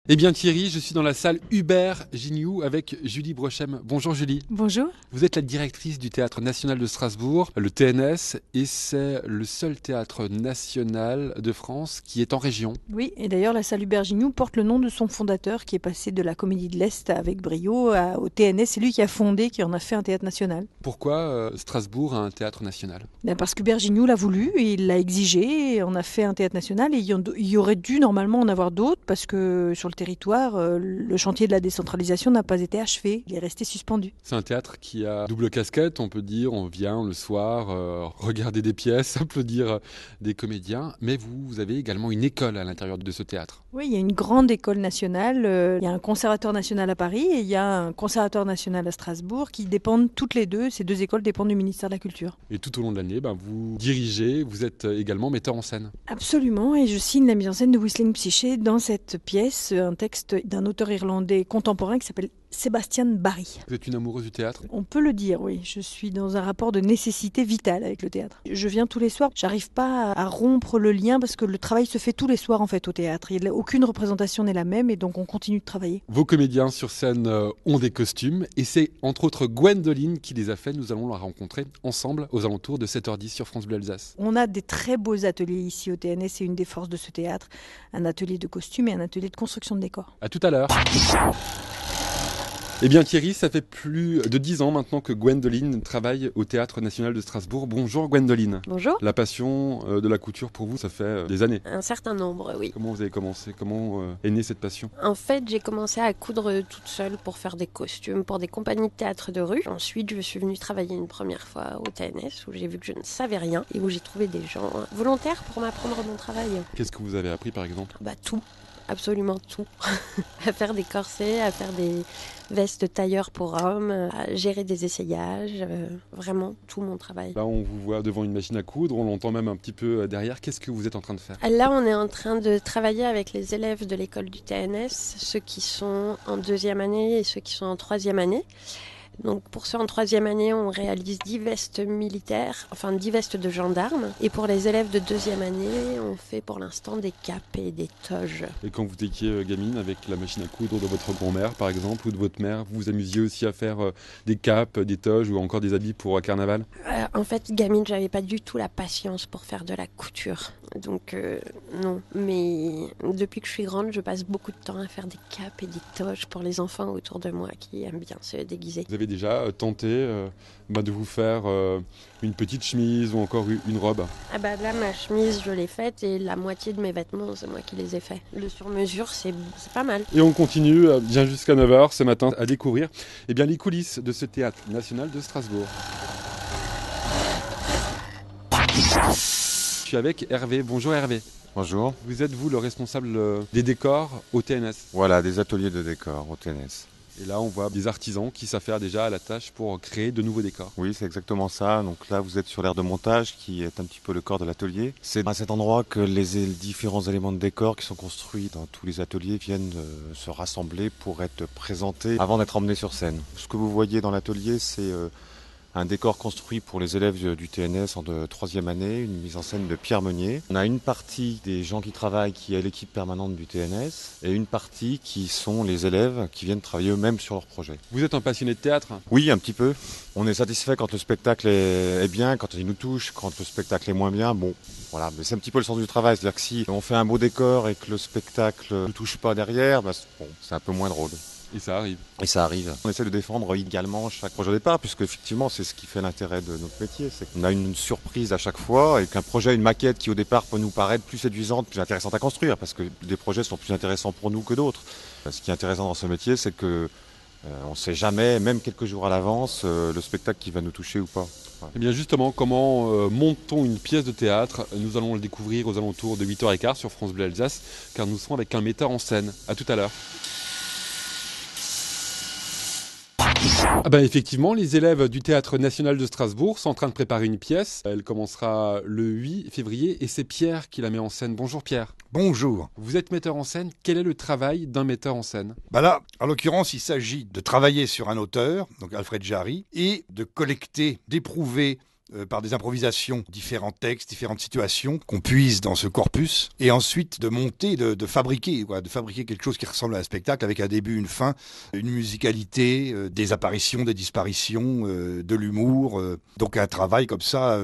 Eh bien Thierry, je suis dans la salle Hubert Gignoux avec Julie Brochem. Bonjour Julie. Bonjour. Vous êtes la directrice du Théâtre National de Strasbourg, le TNS, et c'est le seul théâtre national de France qui est en région. Oui, et d'ailleurs la salle Hubert Gignoux porte le nom de son fondateur qui est passé de la Comédie de l'Est avec brio au TNS. C'est lui qui a fondé, qui en a fait un théâtre national. Pourquoi Strasbourg a un théâtre national ? Parce qu'Hubert Gignoux l'a voulu, il l'a exigé, et on a fait un théâtre national et il y aurait dû normalement en avoir d'autres parce que sur le territoire, le chantier de la décentralisation n'a pas été achevé, il est resté suspendu. C'est un théâtre qui a double casquette, on peut dire, on vient le soir regarder des pièces, applaudir des comédiens, mais vous avez également une école à l'intérieur de ce théâtre. Oui, il y a une grande école nationale, il y a un conservatoire national à Paris et il y a un conservatoire national à Strasbourg qui dépendent toutes les deux, ces deux écoles dépendent du ministère de la Culture. Et tout au long de l'année, vous dirigez, vous êtes également metteur en scène. Absolument, et je signe la mise en scène de Whistling Psyché dans cette pièce, un texte d'un auteur irlandais contemporain qui s'appelle Sébastien Barry. Vous êtes une amoureuse du théâtre ? On peut le dire, oui. Je suis dans un rapport de nécessité vitale avec le théâtre. Je viens tous les soirs. J'arrive pas à rompre le lien parce que le travail se fait tous les soirs en fait au théâtre. Aucune représentation n'est la même et donc on continue de travailler. Vos comédiens sur scène ont des costumes et c'est entre autres Gwendoline qui les a fait. Nous allons la rencontrer ensemble aux alentours de 7h10 sur France Bleu Alsace. On a des très beaux ateliers ici au TNS. C'est une des forces de ce théâtre. Un atelier de costumes et un atelier de construction de décors. À tout à l'heure. Eh bien Thierry, ça fait plus de 10 ans maintenant que Gwendoline travaille au Théâtre National de Strasbourg. Bonjour Gwendoline. Bonjour. La passion de la couture pour vous, ça fait des années. Un certain nombre, oui. Comment vous avez commencé ? Comment est née cette passion ? En fait, j'ai commencé à coudre toute seule pour faire des costumes pour des compagnies de théâtre de rue. Ensuite, je suis venue travailler une première fois au TNS où j'ai vu que je ne savais rien et où j'ai trouvé des gens volontaires pour m'apprendre mon travail. Qu'est-ce que vous avez appris par exemple ? Tout. Absolument tout. À faire des corsets, à faire des vestes tailleurs pour hommes, à gérer des essayages, vraiment tout mon travail. Là, on vous voit devant une machine à coudre, on l'entend même un petit peu derrière. Qu'est-ce que vous êtes en train de faire ? Là, on est en train de travailler avec les élèves de l'école du TNS, ceux qui sont en 2e année et ceux qui sont en 3e année. Donc pour ceux en 3e année, on réalise 10 vestes militaires, 10 vestes de gendarmes. Et pour les élèves de 2e année, on fait pour l'instant des capes et des toges. Et quand vous étiez gamine avec la machine à coudre de votre grand-mère par exemple ou de votre mère, vous vous amusiez aussi à faire des capes, des toges ou encore des habits pour carnaval ? En fait, gamine, j'avais pas du tout la patience pour faire de la couture. Donc non, mais depuis que je suis grande, je passe beaucoup de temps à faire des capes et des toges pour les enfants autour de moi qui aiment bien se déguiser. Vous avez déjà tenté de vous faire une petite chemise ou encore une robe ? Là, ma chemise, je l'ai faite et la moitié de mes vêtements, c'est moi qui les ai faits. Le sur-mesure, c'est pas mal. Et on continue bien jusqu'à 9h ce matin à découvrir les coulisses de ce théâtre national de Strasbourg. Je suis avec Hervé. Bonjour Hervé. Bonjour. Vous êtes vous le responsable des décors au TNS ? Voilà, des ateliers de décors au TNS. Et là, on voit des artisans qui s'affairent déjà à la tâche pour créer de nouveaux décors. Oui, c'est exactement ça. Donc là, vous êtes sur l'aire de montage qui est un petit peu le corps de l'atelier. C'est à cet endroit que les différents éléments de décor qui sont construits dans tous les ateliers viennent se rassembler pour être présentés avant d'être emmenés sur scène. Ce que vous voyez dans l'atelier, c'est un décor construit pour les élèves du TNS en 3e année, une mise en scène de Pierre Meunier. On a une partie des gens qui travaillent qui est l'équipe permanente du TNS et une partie qui sont les élèves qui viennent travailler eux-mêmes sur leur projet. Vous êtes un passionné de théâtre ? Oui, un petit peu. On est satisfait quand le spectacle est bien, quand il nous touche, quand le spectacle est moins bien. Bon, voilà, mais c'est un petit peu le sens du travail. C'est-à-dire que si on fait un beau décor et que le spectacle ne touche pas derrière, c'est un peu moins drôle. Et ça arrive. Et ça arrive. On essaie de défendre également chaque projet au départ, puisque effectivement c'est ce qui fait l'intérêt de notre métier, c'est qu'on a une surprise à chaque fois et qu'un projet, une maquette qui au départ peut nous paraître plus séduisante, plus intéressante à construire, parce que des projets sont plus intéressants pour nous que d'autres. Ce qui est intéressant dans ce métier, c'est que on ne sait jamais, même quelques jours à l'avance, le spectacle qui va nous toucher ou pas. Voilà. Et bien justement, comment monte-t-on une pièce de théâtre ? Nous allons le découvrir aux alentours de 8h15 sur France Bleu Alsace, car nous serons avec un metteur en scène. À tout à l'heure. Effectivement, les élèves du Théâtre National de Strasbourg sont en train de préparer une pièce. Elle commencera le 8 février et c'est Pierre qui la met en scène. Bonjour Pierre. Bonjour. Vous êtes metteur en scène. Quel est le travail d'un metteur en scène ? Là, en l'occurrence, il s'agit de travailler sur un auteur, donc Alfred Jarry, et de collecter, d'éprouver par des improvisations, différents textes, différentes situations qu'on puise dans ce corpus, et ensuite de monter, de fabriquer quelque chose qui ressemble à un spectacle avec un début, une fin, une musicalité, des apparitions, des disparitions, de l'humour, donc un travail comme ça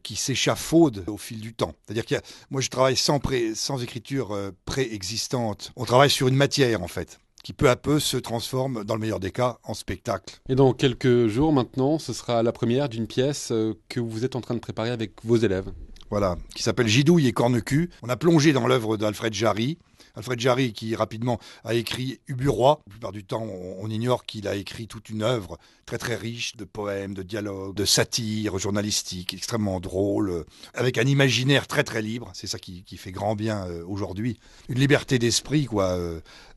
qui s'échafaude au fil du temps. C'est-à-dire que moi je travaille sans écriture préexistante, on travaille sur une matière en fait, qui peu à peu se transforme, dans le meilleur des cas, en spectacle. Et dans quelques jours maintenant, ce sera la première d'une pièce que vous êtes en train de préparer avec vos élèves. Voilà, qui s'appelle Gidouille et Corne-Cul. On a plongé dans l'œuvre d'Alfred Jarry. Alfred Jarry qui rapidement a écrit Ubu-Roi. La plupart du temps, on ignore qu'il a écrit toute une œuvre très très riche de poèmes, de dialogues, de satire journalistique, extrêmement drôle, avec un imaginaire très très libre. C'est ça qui fait grand bien aujourd'hui. Une liberté d'esprit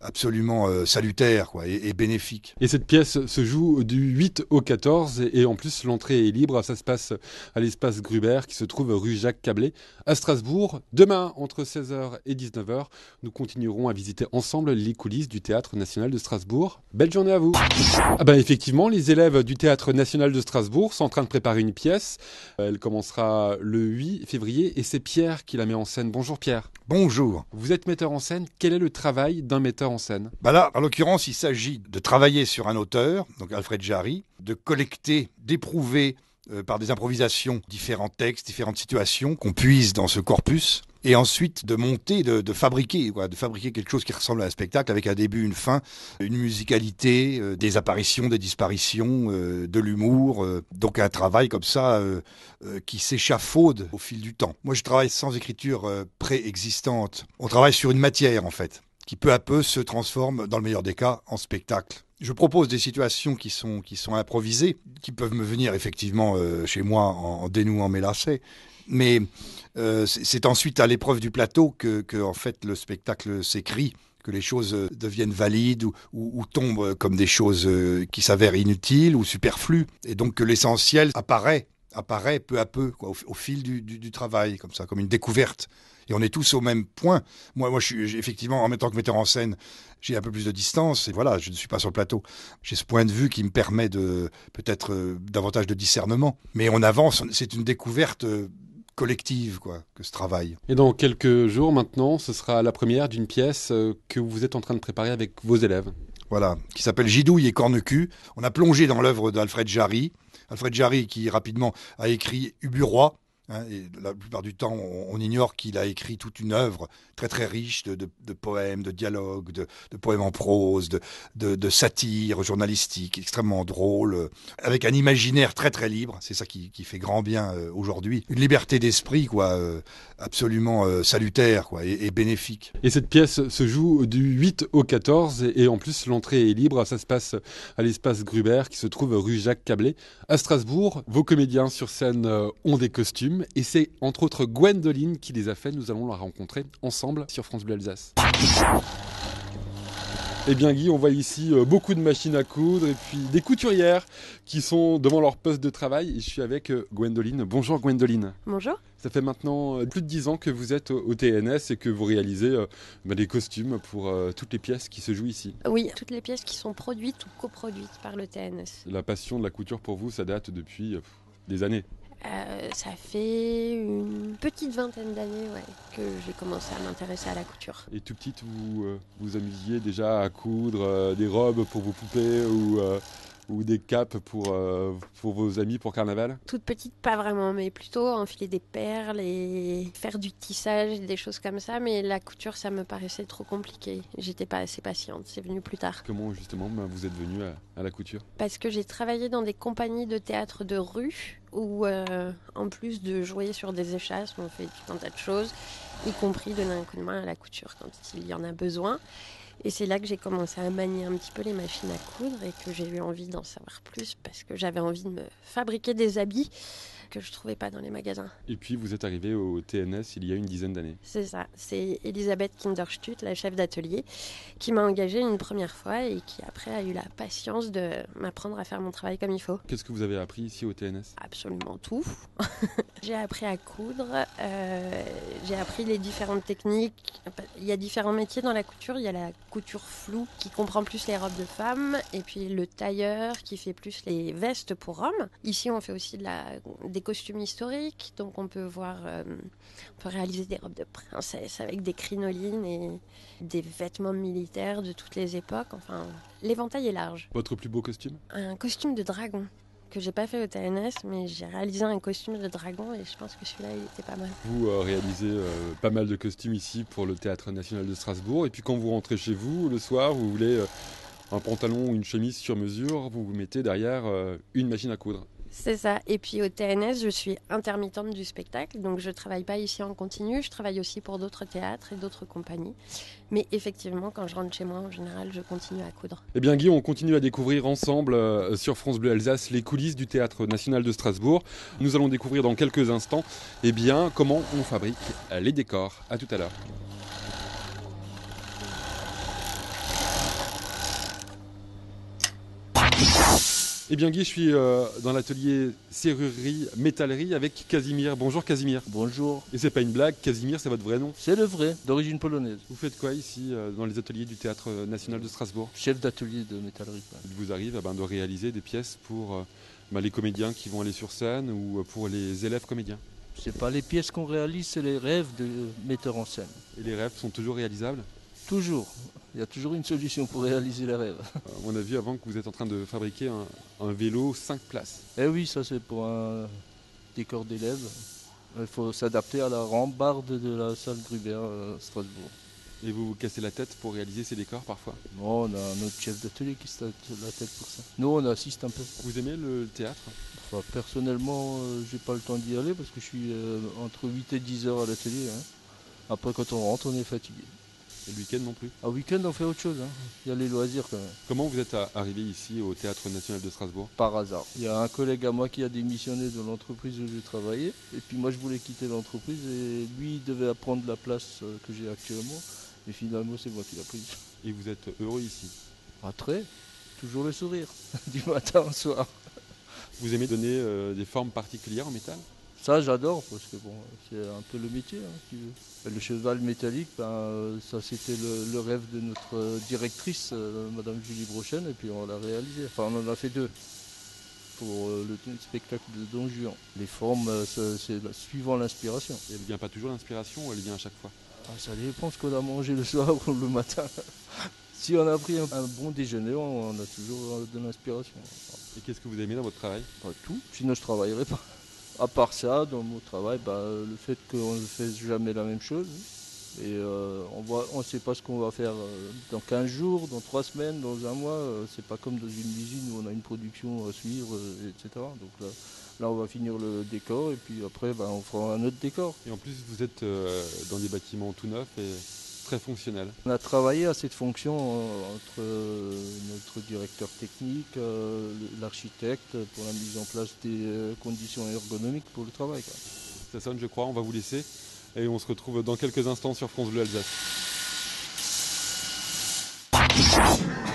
absolument salutaire et bénéfique. Et cette pièce se joue du 8 au 14 et en plus l'entrée est libre. Ça se passe à l'espace Gruber qui se trouve rue Jacques Cablé à Strasbourg. Demain entre 16h et 19h, nous continuerons à visiter ensemble les coulisses du Théâtre National de Strasbourg. Belle journée à vous. Effectivement, les élèves du Théâtre National de Strasbourg sont en train de préparer une pièce. Elle commencera le 8 février et c'est Pierre qui la met en scène. Bonjour Pierre. Bonjour. Vous êtes metteur en scène. Quel est le travail d'un metteur en scène ? Là, en l'occurrence, il s'agit de travailler sur un auteur, donc Alfred Jarry, de collecter, d'éprouver par des improvisations différents textes, différentes situations qu'on puise dans ce corpus, et ensuite de monter, de fabriquer quelque chose qui ressemble à un spectacle avec un début, une fin, une musicalité, des apparitions, des disparitions, de l'humour, donc un travail comme ça qui s'échafaude au fil du temps. Moi je travaille sans écriture préexistante, on travaille sur une matière en fait, qui peu à peu se transforme, dans le meilleur des cas, en spectacle. Je propose des situations qui sont improvisées, qui peuvent me venir effectivement chez moi en dénouant mes lacets, mais c'est ensuite à l'épreuve du plateau que en fait le spectacle s'écrit, que les choses deviennent valides ou tombent comme des choses qui s'avèrent inutiles ou superflues, et donc que l'essentiel apparaît peu à peu au fil du travail, comme ça, comme une découverte. Et on est tous au même point. Moi, je suis effectivement, en même temps que metteur en scène, j'ai un peu plus de distance. Et voilà, je ne suis pas sur le plateau. J'ai ce point de vue qui me permet peut-être davantage de discernement. Mais on avance. C'est une découverte collective, que ce travail. Et dans quelques jours maintenant, ce sera la première d'une pièce que vous êtes en train de préparer avec vos élèves. Voilà, qui s'appelle Gidouille et Corne-Cul. On a plongé dans l'œuvre d'Alfred Jarry. Alfred Jarry qui rapidement a écrit Ubu-Roi. Et la plupart du temps, on ignore qu'il a écrit toute une œuvre très très riche de poèmes, de dialogues, de poèmes en prose, de satire journalistique, extrêmement drôle, avec un imaginaire très très libre. C'est ça qui fait grand bien aujourd'hui. Une liberté d'esprit absolument salutaire et bénéfique. Et cette pièce se joue du 8 au 14 et en plus l'entrée est libre. Ça se passe à l'espace Gruber qui se trouve rue Jacques Cablé à Strasbourg. Vos comédiens sur scène ont des costumes. Et c'est entre autres Gwendoline qui les a fait. Nous allons la rencontrer ensemble sur France Bleu Alsace. Eh bien Guy, on voit ici beaucoup de machines à coudre et puis des couturières qui sont devant leur poste de travail. Et je suis avec Gwendoline. Bonjour Gwendoline. Bonjour. Ça fait maintenant plus de 10 ans que vous êtes au TNS et que vous réalisez des costumes pour toutes les pièces qui se jouent ici. Oui, toutes les pièces qui sont produites ou coproduites par le TNS. La passion de la couture pour vous, ça date depuis des années. Ça fait une petite vingtaine d'années que j'ai commencé à m'intéresser à la couture. Et tout petite, vous vous amusiez déjà à coudre des robes pour vos poupées ou des capes pour vos amis pour carnaval ? Toute petite, pas vraiment, mais plutôt enfiler des perles et faire du tissage, des choses comme ça. Mais la couture, ça me paraissait trop compliqué. J'étais pas assez patiente, c'est venu plus tard. Comment justement vous êtes venue à la couture ? Parce que j'ai travaillé dans des compagnies de théâtre de rue où, en plus de jouer sur des échasses, on fait tout un tas de choses, y compris donner un coup de main à la couture quand il y en a besoin. Et c'est là que j'ai commencé à manier un petit peu les machines à coudre et que j'ai eu envie d'en savoir plus parce que j'avais envie de me fabriquer des habits que je ne trouvais pas dans les magasins. Et puis vous êtes arrivée au TNS il y a une dizaine d'années. C'est ça, c'est Elisabeth Kinderstut, la chef d'atelier, qui m'a engagée une première fois et qui après a eu la patience de m'apprendre à faire mon travail comme il faut. Qu'est-ce que vous avez appris ici au TNS ? Absolument tout. J'ai appris à coudre, j'ai appris les différentes techniques. Il y a différents métiers dans la couture. Il y a la couture floue qui comprend plus les robes de femmes et puis le tailleur qui fait plus les vestes pour hommes. Ici, on fait aussi des costumes historiques, donc on peut réaliser des robes de princesse avec des crinolines et des vêtements militaires de toutes les époques. Enfin, l'éventail est large. Votre plus beau costume? Un costume de dragon que j'ai pas fait au TNS, mais j'ai réalisé un costume de dragon et je pense que celui-là, il était pas mal. Vous réalisez pas mal de costumes ici pour le Théâtre National de Strasbourg. Et puis quand vous rentrez chez vous, le soir, vous voulez un pantalon ou une chemise sur mesure, vous vous mettez derrière une machine à coudre. C'est ça. Et puis au TNS, je suis intermittente du spectacle, donc je ne travaille pas ici en continu, je travaille aussi pour d'autres théâtres et d'autres compagnies. Mais effectivement, quand je rentre chez moi, en général, je continue à coudre. Eh bien Guy, on continue à découvrir ensemble sur France Bleu Alsace les coulisses du Théâtre National de Strasbourg. Nous allons découvrir dans quelques instants comment on fabrique les décors. À tout à l'heure. Eh bien Guy, je suis dans l'atelier serrurerie, métallerie avec Casimir. Bonjour Casimir. Bonjour. Et c'est pas une blague, Casimir, c'est votre vrai nom? C'est le vrai, d'origine polonaise. Vous faites quoi ici dans les ateliers du Théâtre National de Strasbourg? Chef d'atelier de métallerie. Il vous arrive de réaliser des pièces pour les comédiens qui vont aller sur scène ou pour les élèves comédiens? C'est pas les pièces qu'on réalise, c'est les rêves de metteurs en scène. Et les rêves sont toujours réalisables? Toujours. Il y a toujours une solution pour réaliser les rêves. On a vu avant que vous êtes en train de fabriquer un vélo 5 places. Eh oui, ça c'est pour un décor d'élèves. Il faut s'adapter à la rambarde de la salle Gruber à Strasbourg. Et vous vous cassez la tête pour réaliser ces décors parfois? Non, on a un autre chef d'atelier qui se tape la tête pour ça. Nous, on assiste un peu. Vous aimez le théâtre? Enfin, personnellement, j'ai pas le temps d'y aller parce que je suis entre 8 et 10 heures à l'atelier. Après, quand on rentre, on est fatigué. Et le week-end non plus? À week-end, on fait autre chose. Il y a les loisirs quand même. Comment vous êtes arrivé ici au Théâtre National de Strasbourg? Par hasard. Il y a un collègue à moi qui a démissionné de l'entreprise où je travaillais. Et puis moi, je voulais quitter l'entreprise et lui, il devait prendre la place que j'ai actuellement. Et finalement, c'est moi qui l'ai prise. Et vous êtes heureux ici? Ah, très. Toujours le sourire, du matin au soir. Vous aimez donner des formes particulières en métal? Ça, j'adore, parce que bon, c'est un peu le métier. Le cheval métallique, ça c'était le rêve de notre directrice, Madame Julie Brochen, et puis on l'a réalisé. Enfin, on en a fait 2 pour le spectacle de Don Juan. Les formes, c'est suivant l'inspiration. Et elle ne vient pas toujours l'inspiration ou elle vient à chaque fois? Ça dépend ce qu'on a mangé le soir ou le matin. Si on a pris un bon déjeuner, on a toujours de l'inspiration. Et qu'est-ce que vous aimez dans votre travail? Tout, sinon je ne travaillerais pas. À part ça, dans mon travail, le fait qu'on ne fasse jamais la même chose. Et on ne sait pas ce qu'on va faire dans 15 jours, dans 3 semaines, dans un mois. C'est pas comme dans une usine où on a une production à suivre, etc. Donc là, on va finir le décor et puis après, on fera un autre décor. Et en plus, vous êtes dans des bâtiments tout neufs et très fonctionnels. On a travaillé à cette fonction entre notre directeur technique, l'architecte, pour la mise en place des conditions ergonomiques pour le travail. Ça sonne, je crois, on va vous laisser. Et on se retrouve dans quelques instants sur France Bleu Alsace.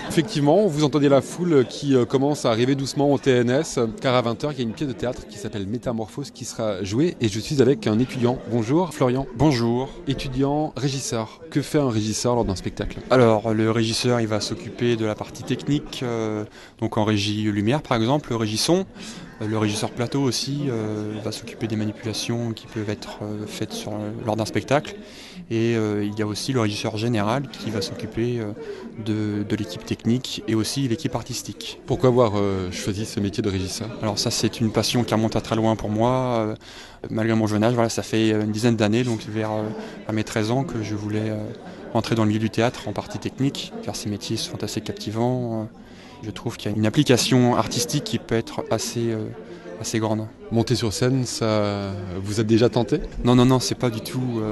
Effectivement, vous entendez la foule qui commence à arriver doucement au TNS, car à 20h, il y a une pièce de théâtre qui s'appelle Métamorphose qui sera jouée, et je suis avec un étudiant. Bonjour Florian. Bonjour. Étudiant, régisseur. Que fait un régisseur lors d'un spectacle? Alors, le régisseur, il va s'occuper de la partie technique, donc en régie lumière par exemple, le régie son. Le régisseur plateau aussi va s'occuper des manipulations qui peuvent être faites lors d'un spectacle. Et il y a aussi le régisseur général qui va s'occuper de l'équipe technique et aussi l'équipe artistique. Pourquoi avoir choisi ce métier de régisseur? Alors ça, c'est une passion qui remonte à très loin pour moi. Malgré mon jeune âge, ça fait une dizaine d'années, donc vers mes 13 ans, que je voulais entrer dans le milieu du théâtre en partie technique, car ces métiers sont assez captivants. Je trouve qu'il y a une application artistique qui peut être assez grande. Monter sur scène, ça vous a déjà tenté? Non, c'est pas du tout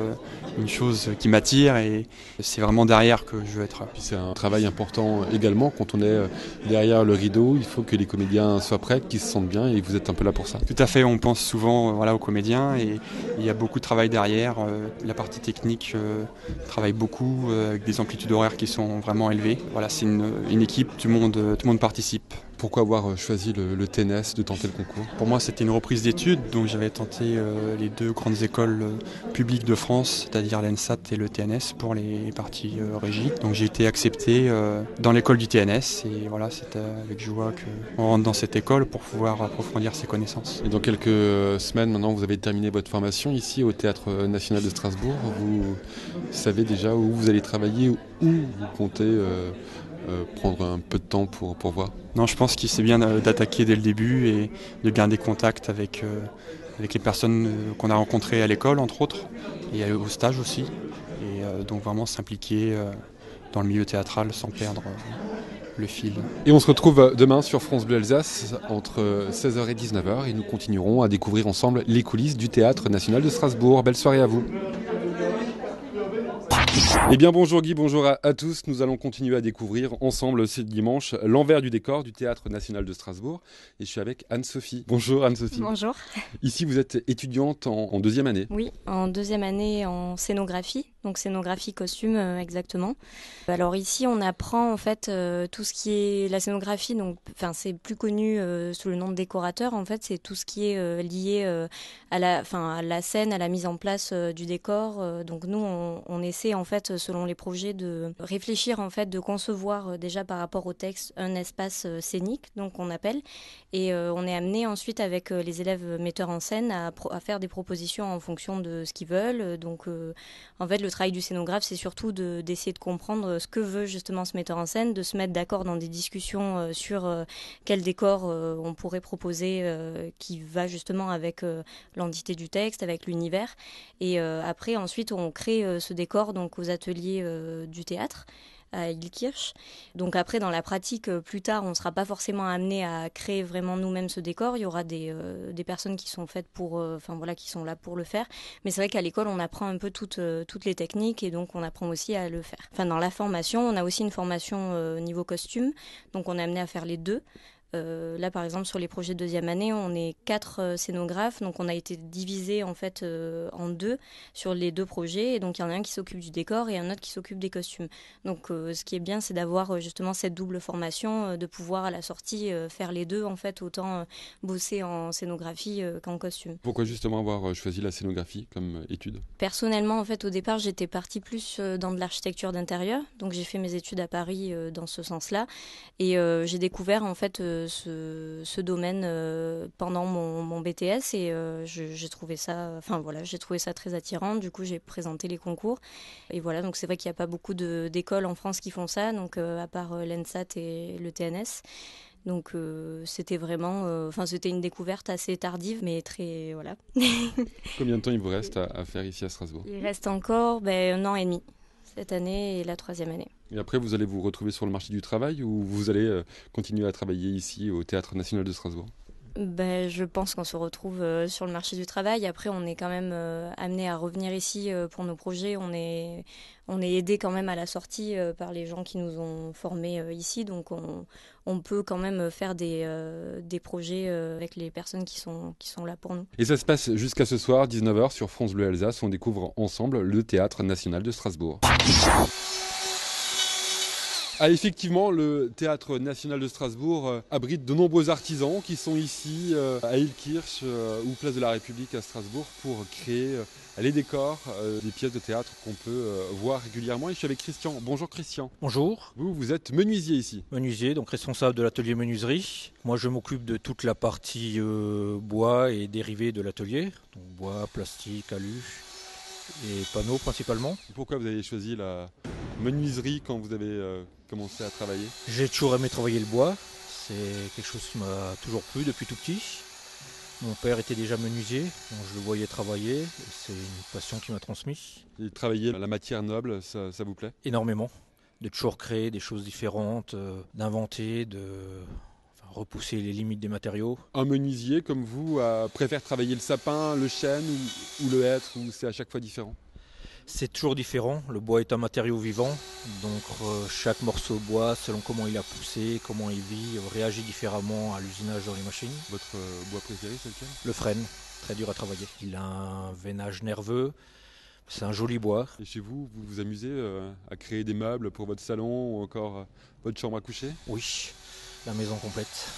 une chose qui m'attire et c'est vraiment derrière que je veux être. Puis c'est un travail important également quand on est derrière le rideau. Il faut que les comédiens soient prêts, qu'ils se sentent bien et vous êtes un peu là pour ça. Tout à fait, on pense souvent aux comédiens et il y a beaucoup de travail derrière. La partie technique travaille beaucoup avec des amplitudes horaires qui sont vraiment élevées. Voilà, c'est une équipe, tout le monde participe. Pourquoi avoir choisi le TNS, de tenter le concours? Pour moi, c'était une reprise d'études, donc j'avais tenté les deux grandes écoles publiques de France, c'est-à-dire l'ENSAT et le TNS pour les parties régies. Donc j'ai été accepté dans l'école du TNS et voilà, c'est avec joie qu'on rentre dans cette école pour pouvoir approfondir ses connaissances. Et dans quelques semaines maintenant, vous avez terminé votre formation ici au Théâtre National de Strasbourg. Vous savez déjà où vous allez travailler, où vous comptez prendre un peu de temps pour voir? Non, je pense qu'il c'est bien d'attaquer dès le début et de garder contact avec les personnes qu'on a rencontrées à l'école, entre autres, et au stage aussi. Et donc vraiment s'impliquer dans le milieu théâtral sans perdre le fil. Et on se retrouve demain sur France Bleu Alsace entre 16h et 19h et nous continuerons à découvrir ensemble les coulisses du Théâtre National de Strasbourg. Belle soirée à vous. Eh bien bonjour Guy, bonjour à tous. Nous allons continuer à découvrir ensemble ce dimanche l'envers du décor du Théâtre National de Strasbourg. Et je suis avec Anne-Sophie. Bonjour Anne-Sophie. Bonjour. Ici vous êtes étudiante en deuxième année. Oui, en deuxième année en scénographie, donc scénographie costume exactement. Alors ici on apprend en fait tout ce qui est la scénographie, donc c'est plus connu sous le nom de décorateur. En fait c'est tout ce qui est lié à la scène, à la mise en place du décor. Donc nous on essaie en fait selon les projets de réfléchir en fait, de concevoir déjà par rapport au texte un espace scénique, donc on appelle, et on est amené ensuite avec les élèves metteurs en scène à faire des propositions en fonction de ce qu'ils veulent. Donc en fait le travail du scénographe c'est surtout d'essayer de comprendre ce que veut justement ce metteur en scène, de se mettre d'accord dans des discussions sur quel décor on pourrait proposer qui va justement avec l'entité du texte, avec l'univers, et après ensuite on crée ce décor donc aux ateliers du théâtre à Ilkirch. Donc après, dans la pratique, plus tard, on ne sera pas forcément amené à créer vraiment nous-mêmes ce décor. Il y aura des personnes qui sont faites pour, qui sont là pour le faire. Mais c'est vrai qu'à l'école, on apprend un peu toutes les techniques et donc on apprend aussi à le faire. Dans la formation, on a aussi une formation niveau costume. Donc on est amené à faire les deux. Là par exemple sur les projets de deuxième année on est 4 scénographes, donc on a été divisé en fait en deux sur les deux projets, et donc il y en a un qui s'occupe du décor et un autre qui s'occupe des costumes. Donc ce qui est bien c'est d'avoir justement cette double formation, de pouvoir à la sortie faire les deux en fait, autant bosser en scénographie qu'en costume. Pourquoi justement avoir choisi la scénographie comme étude? Personnellement en fait au départ j'étais partie plus dans de l'architecture d'intérieur, donc j'ai fait mes études à Paris dans ce sens-là, et j'ai découvert en fait ce domaine pendant mon BTS, et j'ai trouvé ça très attirant. Du coup j'ai présenté les concours et voilà, donc c'est vrai qu'il n'y a pas beaucoup d'écoles en France qui font ça, donc à part l'ENSAT et le TNS. Donc c'était vraiment, c'était une découverte assez tardive, mais très voilà. Combien de temps il vous reste à faire ici à Strasbourg? Il reste encore 1 an et demi cette année et la 3e année. Et après, vous allez vous retrouver sur le marché du travail ou vous allez continuer à travailler ici au Théâtre National de Strasbourg? Je pense qu'on se retrouve sur le marché du travail. Après, on est quand même amené à revenir ici pour nos projets. On est aidé quand même à la sortie par les gens qui nous ont formés ici. Donc, on peut quand même faire des projets avec les personnes qui sont là pour nous. Et ça se passe jusqu'à ce soir, 19h, sur France Bleu Alsace. On découvre ensemble le Théâtre National de Strasbourg. Ah, effectivement, le Théâtre National de Strasbourg abrite de nombreux artisans qui sont ici à Ilkirch ou Place de la République à Strasbourg pour créer les décors des pièces de théâtre qu'on peut voir régulièrement. Et je suis avec Christian. Bonjour Christian. Bonjour. Vous êtes menuisier ici. Menuisier, donc responsable de l'atelier menuiserie. Moi je m'occupe de toute la partie bois et dérivés de l'atelier. Donc bois, plastique, alu et panneaux principalement. Pourquoi vous avez choisi la menuiserie quand vous avez commencé à travailler? J'ai toujours aimé travailler le bois, c'est quelque chose qui m'a toujours plu depuis tout petit. Mon père était déjà menuisier, donc je le voyais travailler, et c'est une passion qui m'a transmis. Et travailler la matière noble, ça vous plaît? Énormément, de toujours créer des choses différentes, d'inventer, repousser les limites des matériaux. Un menuisier comme vous préfère travailler le sapin, le chêne ou le hêtre, ou c'est à chaque fois différent? C'est toujours différent, le bois est un matériau vivant, donc chaque morceau de bois, selon comment il a poussé, comment il vit, réagit différemment à l'usinage dans les machines. Votre bois préféré, c'est lequel? Le frêne, très dur à travailler. Il a un veinage nerveux, c'est un joli bois. Et chez vous, vous vous amusez à créer des meubles pour votre salon ou encore votre chambre à coucher? Oui, la maison complète.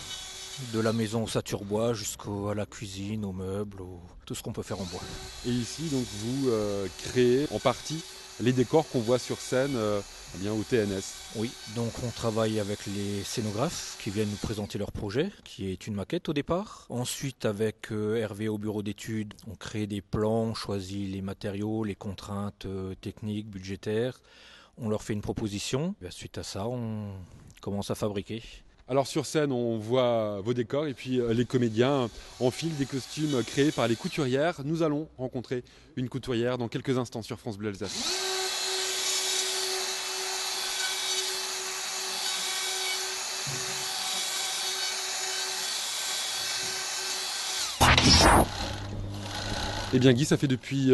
De la maison au saturbois jusqu'à la cuisine, aux meubles, tout ce qu'on peut faire en bois. Et ici, donc, vous créez en partie les décors qu'on voit sur scène au TNS. Oui, donc on travaille avec les scénographes qui viennent nous présenter leur projet, qui est une maquette au départ. Ensuite, avec Hervé au bureau d'études, on crée des plans, on choisit les matériaux, les contraintes techniques, budgétaires. On leur fait une proposition. Et suite à ça, on commence à fabriquer. Alors sur scène, on voit vos décors et puis les comédiens enfilent des costumes créés par les couturières. Nous allons rencontrer une couturière dans quelques instants sur France Bleu Alsace. Eh bien Guy, ça fait depuis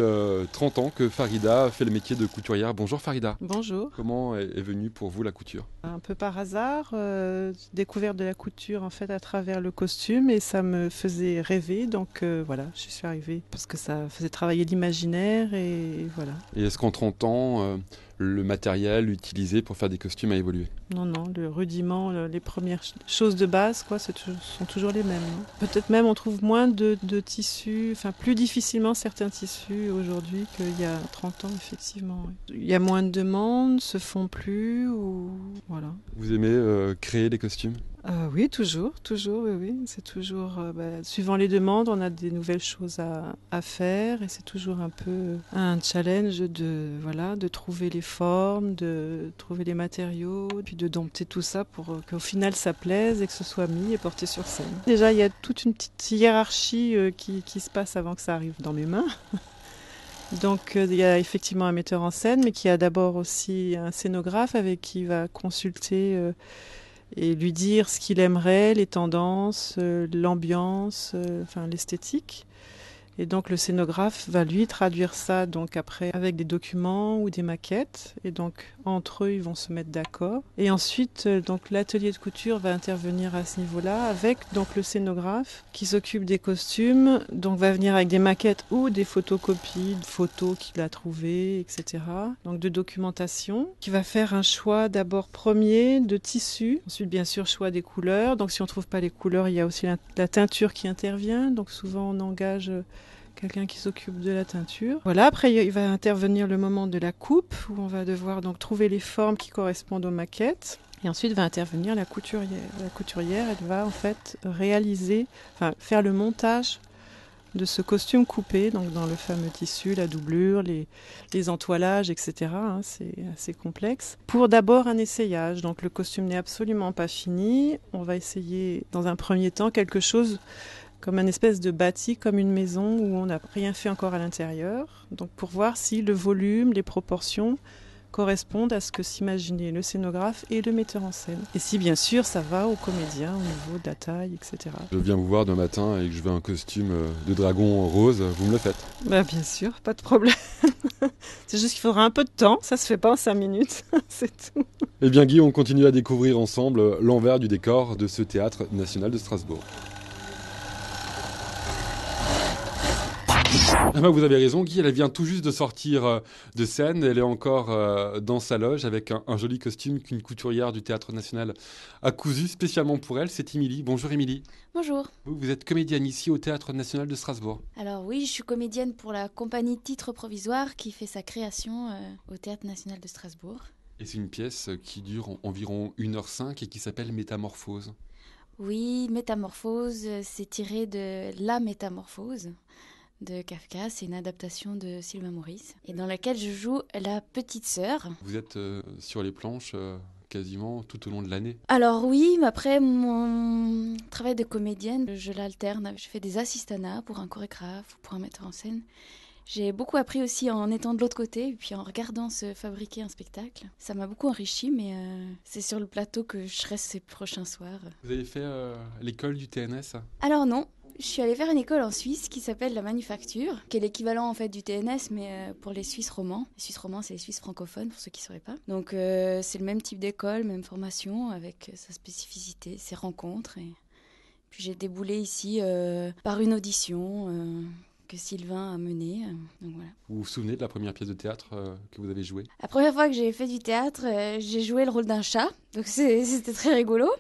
30 ans que Farida fait le métier de couturière. Bonjour Farida. Bonjour. Comment est venue pour vous la couture ? Un peu par hasard, découverte de la couture en fait à travers le costume et ça me faisait rêver. Donc voilà, je suis arrivée parce que ça faisait travailler l'imaginaire et voilà. Et est-ce qu'en 30 ans, le matériel utilisé pour faire des costumes a évolué ? Non, le rudiment, les premières choses de base sont toujours les mêmes. Hein. Peut-être même on trouve moins de tissus, enfin plus difficilement certains tissus aujourd'hui qu'il y a 30 ans effectivement. Oui. Il y a moins de demandes, se font plus ou voilà. Vous aimez créer des costumes ? Oui, toujours, oui. C'est toujours, suivant les demandes, on a des nouvelles choses à faire et c'est toujours un peu un challenge de trouver les formes, de trouver les matériaux, puis de dompter tout ça pour qu'au final ça plaise et que ce soit mis et porté sur scène. Déjà, il y a toute une petite hiérarchie qui se passe avant que ça arrive dans mes mains. Donc il y a effectivement un metteur en scène, mais qui a d'abord aussi un scénographe avec qui il va consulter et lui dire ce qu'il aimerait, les tendances, l'ambiance, l'esthétique. Et donc le scénographe va lui traduire ça donc après avec des documents ou des maquettes. Et donc entre eux ils vont se mettre d'accord. Et ensuite donc l'atelier de couture va intervenir à ce niveau-là avec donc le scénographe qui s'occupe des costumes. Donc va venir avec des maquettes ou des photocopies de photos qu'il a trouvées, etc. Donc de documentation. Qui va faire un choix d'abord premier de tissu. Ensuite bien sûr choix des couleurs. Donc si on trouve pas les couleurs, il y a aussi la teinture qui intervient. Donc souvent on engage quelqu'un qui s'occupe de la teinture. Voilà, après il va intervenir le moment de la coupe où on va devoir donc trouver les formes qui correspondent aux maquettes. Et ensuite va intervenir la couturière. La couturière, elle va en fait faire le montage de ce costume coupé, donc dans le fameux tissu, la doublure, les entoilages, etc. C'est assez complexe. Pour d'abord un essayage, donc le costume n'est absolument pas fini. On va essayer dans un premier temps quelque chose comme une espèce de bâti, comme une maison où on n'a rien fait encore à l'intérieur. Donc pour voir si le volume, les proportions correspondent à ce que s'imaginait le scénographe et le metteur en scène. Et si bien sûr ça va au comédien au niveau de la taille, etc. Je viens vous voir demain matin et que je veux un costume de dragon rose, vous me le faites ? Bien sûr, pas de problème. C'est juste qu'il faudra un peu de temps, ça se fait pas en 5 minutes, c'est tout. Eh bien Guy, on continue à découvrir ensemble l'envers du décor de ce théâtre national de Strasbourg. Vous avez raison Guy, elle vient tout juste de sortir de scène, elle est encore dans sa loge avec un joli costume qu'une couturière du Théâtre National a cousu spécialement pour elle, c'est Émilie. Bonjour Émilie. Bonjour. Vous êtes comédienne ici au Théâtre National de Strasbourg. Alors oui, je suis comédienne pour la compagnie Titre Provisoire qui fait sa création au Théâtre National de Strasbourg. Et c'est une pièce qui dure environ 1h05 et qui s'appelle Métamorphose. Oui, Métamorphose, c'est tiré de La Métamorphose de Kafka, c'est une adaptation de Sylvain Maurice, et dans laquelle je joue la petite sœur. Vous êtes sur les planches quasiment tout au long de l'année. Alors oui, mais après mon travail de comédienne, je l'alterne. Je fais des assistanats pour un chorégraphe ou pour un metteur en scène. J'ai beaucoup appris aussi en étant de l'autre côté, et puis en regardant se fabriquer un spectacle. Ça m'a beaucoup enrichi, mais c'est sur le plateau que je reste ces prochains soirs. Vous avez fait l'école du TNS ? Alors non. Je suis allée faire une école en Suisse qui s'appelle la Manufacture, qui est l'équivalent en fait du TNS, mais pour les Suisses romands. Les Suisses romands, c'est les Suisses francophones, pour ceux qui ne sauraient pas. Donc c'est le même type d'école, même formation, avec sa spécificité, ses rencontres. Et puis j'ai déboulé ici par une audition que Sylvain a menée. Donc voilà. Vous vous souvenez de la première pièce de théâtre que vous avez jouée ? La première fois que j'ai fait du théâtre, j'ai joué le rôle d'un chat, donc c'était très rigolo.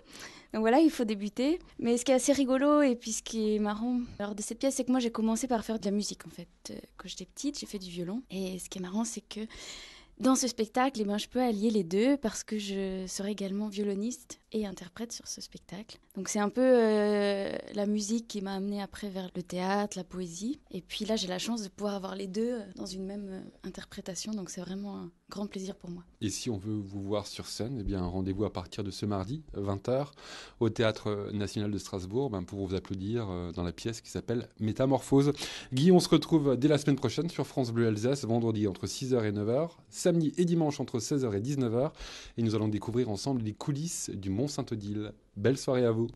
Donc voilà, il faut débuter. Mais ce qui est assez rigolo et puis ce qui est marrant alors de cette pièce, c'est que moi j'ai commencé par faire de la musique en fait. Quand j'étais petite, j'ai fait du violon. Et ce qui est marrant, c'est que dans ce spectacle, je peux allier les deux parce que je serai également violoniste et interprète sur ce spectacle. Donc c'est un peu la musique qui m'a amenée après vers le théâtre, la poésie. Et puis là, j'ai la chance de pouvoir avoir les deux dans une même interprétation. Donc c'est vraiment un grand plaisir pour moi. Et si on veut vous voir sur scène, eh bien rendez-vous à partir de ce mardi, 20h, au Théâtre National de Strasbourg, pour vous applaudir dans la pièce qui s'appelle Métamorphose. Guy, on se retrouve dès la semaine prochaine sur France Bleu Alsace, vendredi entre 6h et 9h, samedi et dimanche entre 16h et 19h. Et nous allons découvrir ensemble les coulisses du Mont Saint-Odile. Belle soirée à vous.